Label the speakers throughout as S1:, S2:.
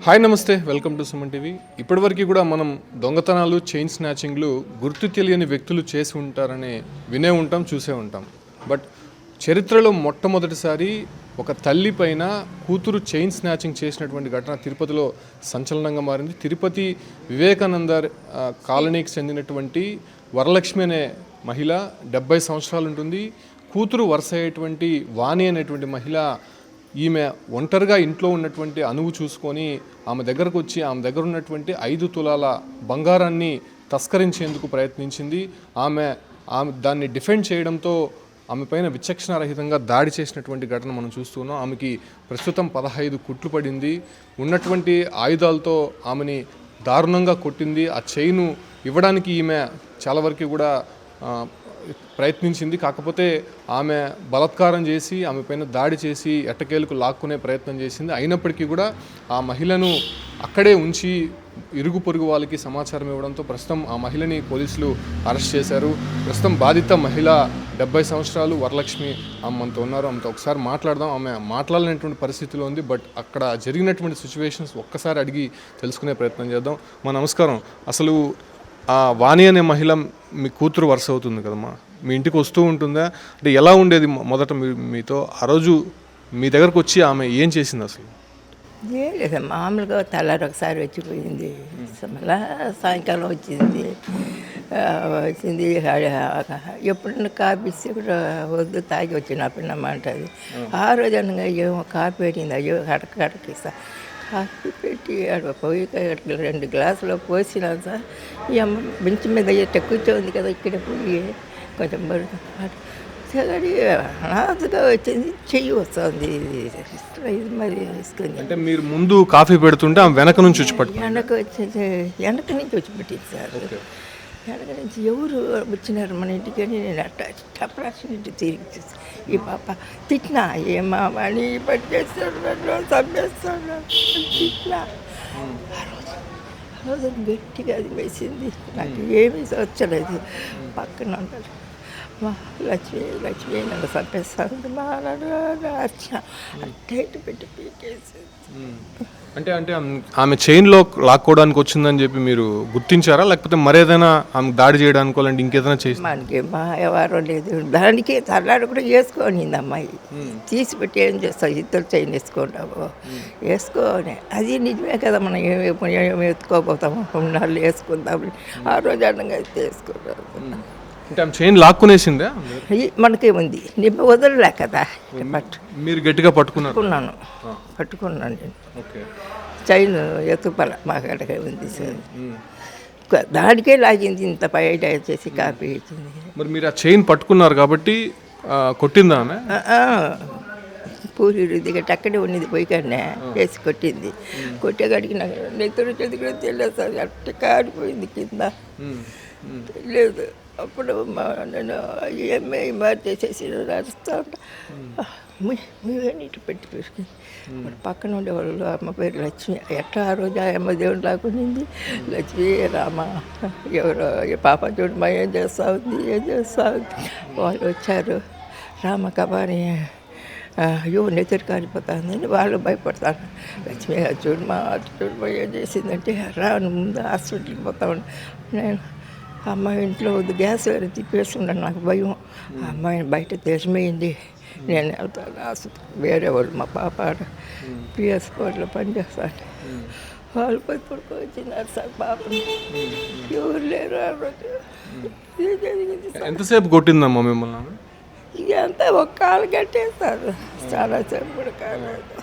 S1: Hi నమస్తే, welcome to Suman TV. ఇప్పటివరకు కూడా మనం దొంగతనాలు, చైన్ స్నాచింగ్లు గుర్తు తెలియని వ్యక్తులు చేసి ఉంటారని వినే ఉంటాం, చూసే ఉంటాం. బట్ చరిత్రలో మొట్టమొదటిసారి ఒక తల్లి పైన కూతురు చైన్ స్నాచింగ్ చేసినటువంటి ఘటన తిరుపతిలో సంచలనంగా మారింది. తిరుపతి వివేకానంద కాలనీకి చెందినటువంటి వరలక్ష్మి అనే మహిళ 70 సంవత్సరాలు ఉంటుంది. కూతురు వరుస అయ్యేటువంటి వాణి అనేటువంటి మహిళ ఈమె ఒంటరిగా ఇంట్లో ఉన్నటువంటి అనువు చూసుకొని ఆమె దగ్గరకు వచ్చి ఆమె దగ్గర ఉన్నటువంటి 5 తులాల బంగారాన్ని తస్కరించేందుకు ప్రయత్నించింది. ఆమె దాన్ని డిఫెండ్ చేయడంతో ఆమె పైన విచక్షణారహితంగా దాడి చేసినటువంటి ఘటన మనం చూస్తున్నాం. ఆమెకి ప్రస్తుతం 15 కుట్లు పడింది. ఉన్నటువంటి ఆయుధాలతో ఆమెని దారుణంగా కొట్టింది. ఆ చైను ఇవ్వడానికి ఈమె చాలా వరకు కూడా ప్రయత్నించింది. కాకపోతే ఆమె బలాత్కారం చేసి ఆమె పైన దాడి చేసి ఎట్టకేలకు లాక్కునే ప్రయత్నం చేసింది. అయినప్పటికీ కూడా ఆ మహిళను అక్కడే ఉంచి ఇరుగు పొరుగు వాళ్ళకి సమాచారం ఇవ్వడంతో ప్రస్తుతం ఆ మహిళని పోలీసులు అరెస్ట్ చేశారు. ప్రస్తుతం బాధిత మహిళ 70 సంవత్సరాలు వరలక్ష్మి ఆమెతో ఉన్నారు. ఆమెతో ఒకసారి మాట్లాడదాం. ఆమె మాట్లాడలేనటువంటి పరిస్థితిలో ఉంది. బట్ అక్కడ జరిగినటువంటి సిచ్యువేషన్స్ ఒక్కసారి అడిగి తెలుసుకునే ప్రయత్నం చేద్దాం. నమస్కారం. అసలు ఆ వాణి అనే మహిళ మీ కూతురు వరుస అవుతుంది కదమ్మా, మీ ఇంటికి వస్తూ ఉంటుందా? అంటే ఎలా ఉండేది మొదట మీతో? ఆ రోజు మీ దగ్గరకు వచ్చి ఆమె ఏం చేసింది అసలు?
S2: ఏం లేదు, మామూలుగా తెల్లారి ఒకసారి వచ్చిపోయింది, మళ్ళా సాయంకాలం వచ్చింది. ఎప్పుడన్నా కాఫీ ఇస్తే కూడా వద్దు, తాగి వచ్చిన పిన్నమంటుంది. ఆ రోజు అనగా ఏమో కాఫీ పెట్టింది, అయ్యో అడకడికిస్తా కాఫీ పెట్టి పోయి 2 గ్లాసులు పోసినా సార్. ఈ అమ్మ బెంచ్ మీద ఎట్ట కూర్చోంది కదా, ఇక్కడ పోయి కొంచెం సగడి అనాథగా వచ్చింది, చెయ్యి వస్తుంది. ఇది మరి వేసుకుంది.
S1: అంటే మీరు ముందు కాఫీ పెడుతుంటే ఆమె వెనక నుంచి వచ్చి పట్టు
S2: వెనక నుంచి వచ్చి పెట్టింది సార్. వెనక నుంచి ఎవరు వచ్చినారు మన ఇంటికి అని నేను అట్టాపరాసిన ఇంటి తిరిగి చూసి ఈ పాప తిట్టినా, ఏమా అని పట్టేస్తాడు, చంపేస్తాడు తిట్టినా. ఆ రోజు గట్టిగా అది వేసింది. నాకు ఏమీ వచ్చలేదు. పక్కన ఉంటాడు మా లక్ష్మి నన్ను చంపేస్తాను మా అట్టే పెట్టి పీకేసి.
S1: అంటే ఆమె చైన్లో లాక్కోవడానికి వచ్చిందని చెప్పి మీరు గుర్తించారా, లేకపోతే మరేదైనా ఆమె దాడి చేయడానికో అలాంటి ఇంకేదైనా చేసి?
S2: మనకి మా ఎవరో లేదు, దానికి తల్లాడు కూడా వేసుకోనింది అమ్మాయి. తీసి పెట్టి ఏం చేస్తావు, ఇద్దరు చైన్ వేసుకుంటావు, వేసుకోని. అది నిజమే కదా, మనం ఏమి ఎత్తుకోపోతాము, ఉన్నాళ్ళు వేసుకుందాము. ఆ రోజు అన్నంగా అయితే వేసుకుంటాము.
S1: అంటే ఆమె చైన్ లాక్కునేసిందా?
S2: మనకేముంది, నిమ్మ వదలలే కదా.
S1: మీరు గట్టిగా పట్టుకున్నాను
S2: నేను. చైన్ ఎత్తుపల మాకు అడగా ఉంది సార్. దానికే లాగింది, ఇంత బయట వచ్చేసి కాపీ ఇచ్చింది.
S1: మరి మీరు ఆ చైన్ పట్టుకున్నారు కాబట్టి కొట్టిందా ఆమె?
S2: పూరి దిగట్టు అక్కడే ఉన్నది, పోయికాడనే వేసి కొట్టింది. కొట్టేగాడికి నాకు నెత్తురు చేతి కూడా తెలియదు సార్, అట్ట కాడిపోయింది కింద, తెలియదు. అప్పుడు నేను ఏమే మార్చేసేసి నడుస్తూ ఉంటా, ఇటు పెట్టి పెట్టుకుంది. పక్కన ఉండేవాళ్ళు అమ్మ పేరు లక్ష్మి. ఎట్లా ఆ రోజు ఆ అమ్మ దేవుడు లాక్కునింది, లక్ష్మి రామ ఎవరో పాప చూడమా ఏం చేస్తూ ఉంది. వాళ్ళు వచ్చారు, రామ కబాని అయ్యో నెత్తురు కారిపోతుందని వాళ్ళు భయపడతాను. లక్ష్మి చూడమా అటు చూడమా ఏం చేసిందంటే, రాను ముందు హాస్పిటల్కి పోతా ఉన్నా. నేను అమ్మాయి ఇంట్లో వద్దు, గ్యాస్ వేరే తిప్పేస్తున్నాను, నాకు భయం. అమ్మాయిని బయట దేశమైంది, నేను వెళ్తాను హాస్పిటల్. వేరే వాళ్ళు మా పాప పిఎస్ కోర్టులో పనిచేస్తాను, వాళ్ళు పోయి పడుకోవచ్చినారు సార్. పాపని ఎవరు లేరు ఆ రోజు. ఇది జరిగింది సార్.
S1: ఎంతసేపు కొట్టిందమ్మా మిమ్మల్ని?
S2: ఇదంతా ఒక కాలు కట్టేస్తారు, చాలాసేపు కూడా కాలేదు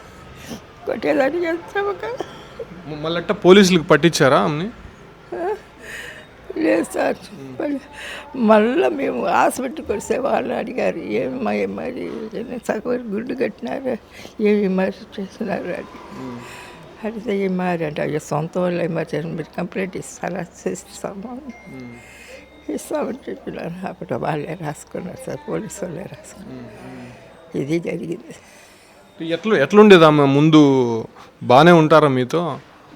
S2: కొట్టేదానికి.
S1: మళ్ళీ పోలీసులకు పట్టించారా అమ్మని?
S2: లేదు సార్. మళ్ళీ మేము హాస్పిటల్కి వస్తే వాళ్ళు అడిగారు, ఏమి మరి సగం గుడ్డు కట్టినారు, ఏమి మరి చేస్తున్నారు అని అడిగితే ఏం మరి అంటే, అయ్యో సొంత వాళ్ళు ఎమర్జెన్సీ మీరు కంప్లైంట్ ఇస్తారా, ఇస్తామని చెప్పినారు. అప్పుడు వాళ్ళే రాసుకున్నారు సార్, పోలీసు వాళ్ళే రాసుకున్నారు. ఇది జరిగింది.
S1: ఎట్లుండేది ఆమె ముందు? బాగానే ఉంటారా మీతో?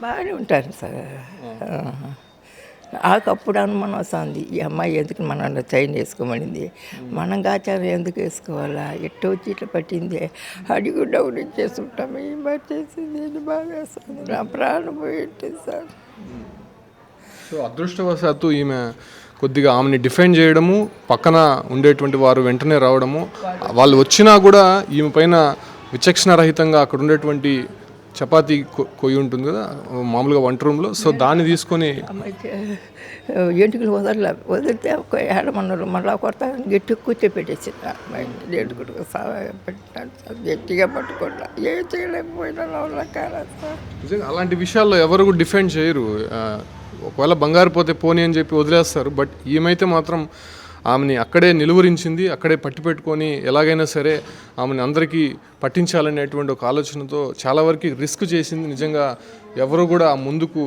S2: బాగానే ఉంటారు సార్. నాకు అప్పుడు అనుమానం వస్తుంది, ఈ అమ్మాయి ఎందుకు మన చైన్ వేసుకోమనింది, మనం గాచారం ఎందుకు వేసుకోవాలా, ఎట్ట వచ్చి ఇట్లా పట్టింది, అడిగి డౌట్ ఇచ్చేస్తుంటాము, ఈ మాట చేసింది ఇది బాగా వేస్తుంది, నా ప్రాణం పోయింది సార్.
S1: సో అదృష్టవశాత్తు ఈమె కొద్దిగా ఆమెని డిఫెండ్ చేయడము, పక్కన ఉండేటువంటి వారు వెంటనే రావడము, వాళ్ళు వచ్చినా కూడా ఈమె పైన విచక్షణారహితంగా అక్కడ ఉండేటువంటి చపాతీ కొయ్యి ఉంటుంది కదా మామూలుగా వంట రూమ్లో, సో దాన్ని తీసుకొని
S2: అమ్మాయి ఎంటుకలు వదిలితే ఒక ఏడమన్నారు మళ్ళీ కొత్త గట్టి కూర్చోపెట్టేసింది. అమ్మాయి ఎంటుకలు పెట్టినాడు సార్, గట్టిగా పట్టుకోండి, ఏం చేయలేకపోయినా వాళ్ళ కాదు సార్.
S1: నిజంగా అలాంటి విషయాల్లో ఎవరు కూడా డిఫెండ్ చేయరు. ఒకవేళ బంగారు పోతే పోనీ అని చెప్పి వదిలేస్తారు. బట్ ఈమెయితే మాత్రం ఆమెని అక్కడే నిలువరించింది, అక్కడే పట్టి పెట్టుకొని ఎలాగైనా సరే ఆమెను అందరికీ పట్టించాలనేటువంటి ఒక ఆలోచనతో చాలా వరకు రిస్క్ చేసింది. నిజంగా ఎవరు కూడా ముందుకు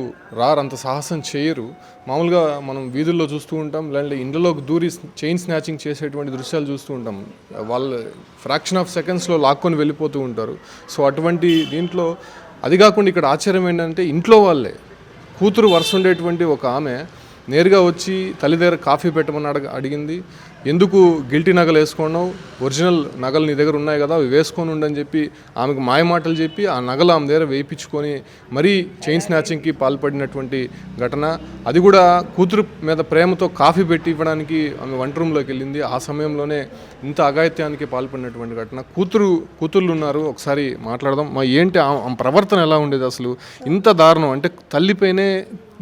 S1: అంత సాహసం చేయరు. మామూలుగా మనం వీధుల్లో చూస్తూ ఉంటాం, లేదంటే ఇండ్లలోకి దూరి చైన్ స్నాచింగ్ చేసేటువంటి దృశ్యాలు చూస్తూ ఉంటాం. వాళ్ళు ఫ్రాక్షన్ ఆఫ్ సెకండ్స్లో లాక్కొని వెళ్ళిపోతూ ఉంటారు. సో అటువంటి దీంట్లో అది కాకుండా ఇక్కడ ఆశ్చర్యం ఏంటంటే ఇంట్లో వాళ్ళే కూతురు వరుస ఉండేటువంటి ఒక ఆమె నేరుగా వచ్చి తల్లి దగ్గర కాఫీ పెట్టమని అడిగింది. ఎందుకు గిల్టీ నగలు వేసుకున్నావు, ఒరిజినల్ నగలు నీ దగ్గర ఉన్నాయి కదా అవి వేసుకొని ఉండని చెప్పి ఆమెకు మాయమాటలు చెప్పి ఆ నగలు ఆమె దగ్గర వేయించుకొని మరీ చైన్ స్నాచింగ్కి పాల్పడినటువంటి ఘటన. అది కూడా కూతురు మీద ప్రేమతో కాఫీ పెట్టి ఇవ్వడానికి ఆమె వంట రూమ్లోకి వెళ్ళింది. ఆ సమయంలోనే ఇంత అఘాయిత్యానికి పాల్పడినటువంటి ఘటన. కూతుర్లు ఉన్నారు, ఒకసారి మాట్లాడదాం. ఏంటి ఆమె ప్రవర్తన ఎలా ఉండేది అసలు? ఇంత దారుణం అంటే తల్లిపైనే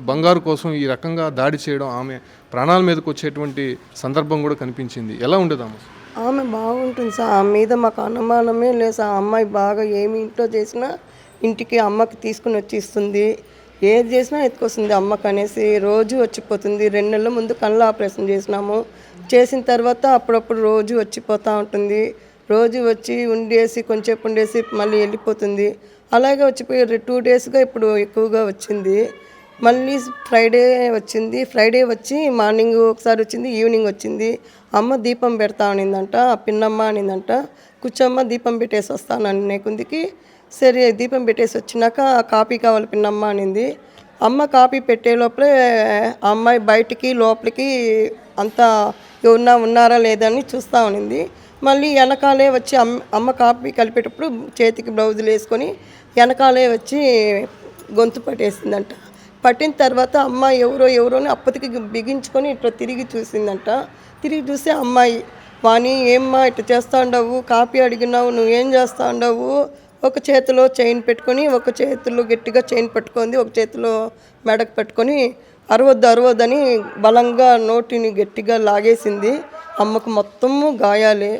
S1: బంగారు కోసం ఈ రకంగా దాడి చేయడం, ఆమె ప్రాణాల మీదకి వచ్చేటువంటి సందర్భం కూడా కనిపించింది. ఎలా ఉండేది
S3: ఆమె బాగుంటుంది సార్, ఆమె మీద మాకు అనుమానమే లేదు సార్. అమ్మాయి బాగా ఏమి ఇంట్లో చేసినా ఇంటికి అమ్మకి తీసుకుని వచ్చి ఇస్తుంది, ఏది చేసినా ఎత్తుకొస్తుంది అమ్మకి అనేసి. రోజు వచ్చిపోతుంది. 2 నెలల ముందు కళ్ళ ఆపరేషన్ చేసిన తర్వాత అప్పుడప్పుడు రోజు వచ్చిపోతూ ఉంటుంది. రోజు వచ్చి ఉండేసి కొంచెంసేపు ఉండేసి మళ్ళీ వెళ్ళిపోతుంది. అలాగే వచ్చిపోయి 2 డేస్గా ఇప్పుడు ఎక్కువగా వచ్చింది. మళ్ళీ ఫ్రైడే వచ్చింది. ఫ్రైడే వచ్చి మార్నింగ్ ఒకసారి వచ్చింది, ఈవినింగ్ వచ్చింది. అమ్మ దీపం పెడతా అనిందంట, పిన్నమ్మ అనిందంట, కూర్చోమ్మ దీపం పెట్టేసి వస్తాను అనేకుందికి. సరే దీపం పెట్టేసి వచ్చినాక కాపీ కావాలి పిన్నమ్మ అనింది. అమ్మ కాపీ పెట్టే లోపలే అమ్మాయి బయటికి లోపలికి అంతా ఉన్నారా లేదని చూస్తూ ఉనింది. మళ్ళీ వెనకాలే వచ్చి అమ్మ కాపీ కలిపేటప్పుడు చేతికి బ్లౌజులు వేసుకొని వెనకాలే వచ్చి గొంతు పట్టేసిందంట. పట్టిన తర్వాత అమ్మ ఎవరో అని అప్పటికి బిగించుకొని ఇట్లా తిరిగి చూసిందంట. తిరిగి చూస్తే అమ్మాయి, వాణి ఏమ్మా ఇట్లా చేస్తూ ఉండవు, కాపీ అడిగినావు, నువ్వేం చేస్తూ ఉండవు? ఒక చేతిలో చైన్ పెట్టుకొని, ఒక చేతిలో గట్టిగా చైన్ పట్టుకుంది, ఒక చేతిలో మెడకు పెట్టుకొని అరవద్దని బలంగా నోటిని గట్టిగా లాగేసింది. అమ్మకు మొత్తము గాయాలే.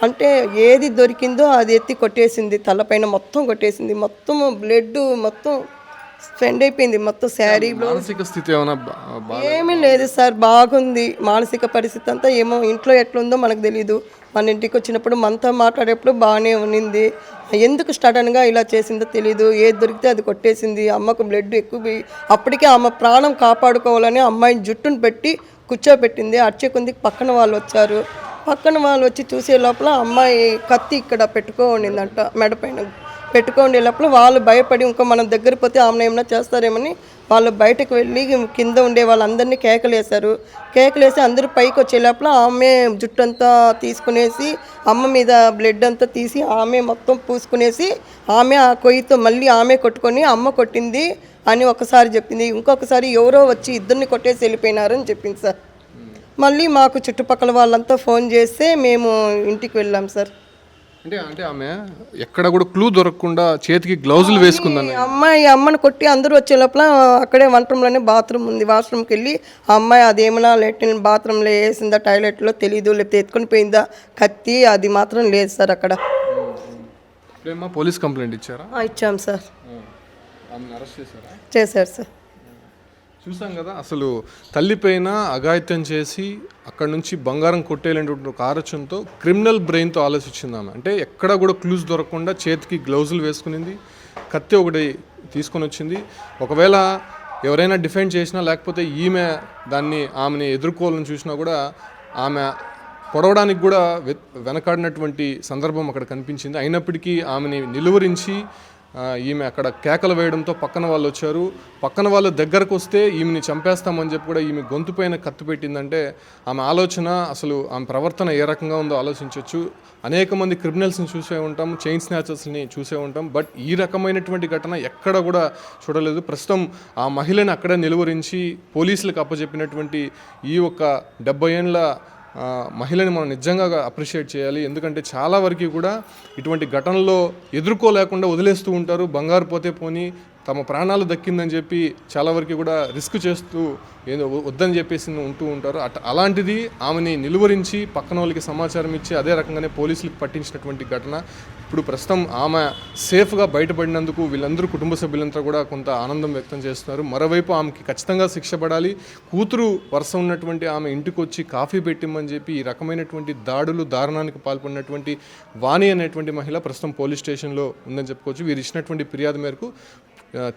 S3: అంటే ఏది దొరికిందో అది ఎత్తి కొట్టేసింది, తలపైన మొత్తం కొట్టేసింది. మొత్తము బ్లడ్ మొత్తం స్పెండ్ అయిపోయింది. మొత్తం శారీ
S1: మానసిక స్థితి
S3: ఏమీ లేదు సార్, బాగుంది. మానసిక పరిస్థితి అంతా ఏమో ఇంట్లో ఎట్లుందో మనకు తెలీదు. మన ఇంటికి వచ్చినప్పుడు మనతో మాట్లాడేప్పుడు బాగానే ఉన్నింది. ఎందుకు సడన్గా ఇలా చేసిందో తెలీదు. ఏది దొరికితే అది కొట్టేసింది. అమ్మకు బ్లడ్ ఎక్కువ, అప్పటికే ఆమె ప్రాణం కాపాడుకోవాలని అమ్మాయిని జుట్టును పెట్టి కూర్చోబెట్టింది. అర్చకుంది పక్కన వాళ్ళు వచ్చారు. పక్కన వాళ్ళు వచ్చి చూసే లోపల అమ్మాయి కత్తి ఇక్కడ పెట్టుకోండిందంట, మెడపైన పెట్టుకోండి లోపల. వాళ్ళు భయపడి ఇంకా మనం దగ్గర పోతే ఆమెను ఏమైనా చేస్తారేమని వాళ్ళు బయటకు వెళ్ళి కింద ఉండే వాళ్ళందరినీ కేకలేశారు. కేకలేసి అందరూ పైకి వచ్చే లోపల ఆమె జుట్టంతా తీసుకునేసి అమ్మ మీద బ్లడ్ అంతా తీసి ఆమె మొత్తం పూసుకునేసి ఆమె ఆ కొయ్యితో మళ్ళీ ఆమె కొట్టుకొని అమ్మ కొట్టింది అని ఒకసారి చెప్పింది. ఇంకొకసారి ఎవరో వచ్చి ఇద్దరిని కొట్టేసి వెళ్ళిపోయినారు అని చెప్పింది సార్. మళ్ళీ మాకు చుట్టుపక్కల వాళ్ళంతా ఫోన్ చేస్తే మేము ఇంటికి వెళ్ళాం సార్.
S1: అంటే ఆమె ఎక్కడ కూడా క్లూ దొరకకుండా చేతికి గ్లౌజులు వేసుకుందని
S3: అమ్మని కొట్టి అందరూ వచ్చే లోపల అక్కడే వంట రూమ్లోనే బాత్రూమ్ ఉంది. వాష్రూమ్కి వెళ్ళి ఆ అమ్మాయి అదేమైనా లెట్రిన్ బాత్రూంలో వేసిందా టాయిలెట్లో తెలీదు, లేకపోతే ఎత్తుకొని పోయిందా కత్తి అది మాత్రం లేదు సార్ అక్కడ.
S1: పోలీస్ కంప్లైంట్ ఇచ్చారా?
S3: ఇచ్చాం సార్. చేశారు సార్.
S1: చూసాం కదా, అసలు తల్లిపైన అఘాయిత్యం చేసి అక్కడ నుంచి బంగారం కొట్టేయాలనేటువంటి ఒక ఆలోచనతో క్రిమినల్ బ్రెయిన్తో ఆలోచించింది ఆమె. అంటే ఎక్కడ కూడా క్లూస్ దొరకకుండా చేతికి గ్లౌజులు వేసుకునింది, కత్తి ఒకటి తీసుకొని వచ్చింది. ఒకవేళ ఎవరైనా డిఫెండ్ చేసినా లేకపోతే ఈమె ఆమెని ఎదుర్కోవాలని చూసినా కూడా ఆమె పొడవడానికి కూడా వెనకాడినటువంటి సందర్భం అక్కడ కనిపించింది. అయినప్పటికీ ఆమెని నిలువరించి ఈమె అక్కడ కేకలు వేయడంతో పక్కన వాళ్ళు వచ్చారు. పక్కన వాళ్ళు దగ్గరకు వస్తే ఈమెని చంపేస్తామని చెప్పి కూడా ఈమె గొంతు పైన కత్తి పెట్టిందంటే ఆమె ఆలోచన, అసలు ఆమె ప్రవర్తన ఏ రకంగా ఉందో ఆలోచించవచ్చు. అనేక మంది క్రిమినల్స్ని చూసే ఉంటాం, చైన్ స్నాచర్స్ని చూసే ఉంటాం, బట్ ఈ రకమైనటువంటి ఘటన ఎక్కడ కూడా చూడలేదు. ప్రస్తుతం ఆ మహిళని అక్కడే నిలువరించి పోలీసులకు అప్పచెప్పినటువంటి ఈ ఒక్క 70 ఏళ్ళ మహిళని మనం నిజంగా అప్రిషియేట్ చేయాలి. ఎందుకంటే చాలా వరకు కూడా ఇటువంటి ఘటనలో ఎదుర్కోలేకుండా వదిలేస్తూ ఉంటారు. బంగారు పోతే పోని తమ ప్రాణాలు దక్కిందని చెప్పి చాలా వరకు కూడా రిస్క్ చేస్తూ ఏదో వద్దని చెప్పేసి ఉంటూ ఉంటారు. అలాంటిది ఆమెని నిలువరించి పక్కన వాళ్ళకి సమాచారం ఇచ్చి అదే రకంగానే పోలీసులకు పట్టించినటువంటి ఘటన. ఇప్పుడు ప్రస్తుతం ఆమె సేఫ్గా బయటపడినందుకు వీళ్ళందరూ కుటుంబ సభ్యులంతా కూడా కొంత ఆనందం వ్యక్తం చేస్తున్నారు. మరోవైపు ఆమెకి ఖచ్చితంగా శిక్ష పడాలి. కూతురు వరుస ఉన్నటువంటి ఆమె ఇంటికి వచ్చి కాఫీ పెట్టిమ్మని చెప్పి ఈ రకమైనటువంటి దారుణానికి పాల్పడినటువంటి వాణి అనేటువంటి మహిళ ప్రస్తుతం పోలీస్ స్టేషన్లో ఉందని చెప్పుకోవచ్చు. వీరు ఇచ్చినటువంటి ఫిర్యాదు మేరకు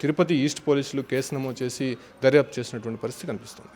S1: తిరుపతి ఈస్ట్ పోలీసులు కేసు నమోదు చేసి దర్యాప్తు చేసినటువంటి పరిస్థితి కనిపిస్తుంది.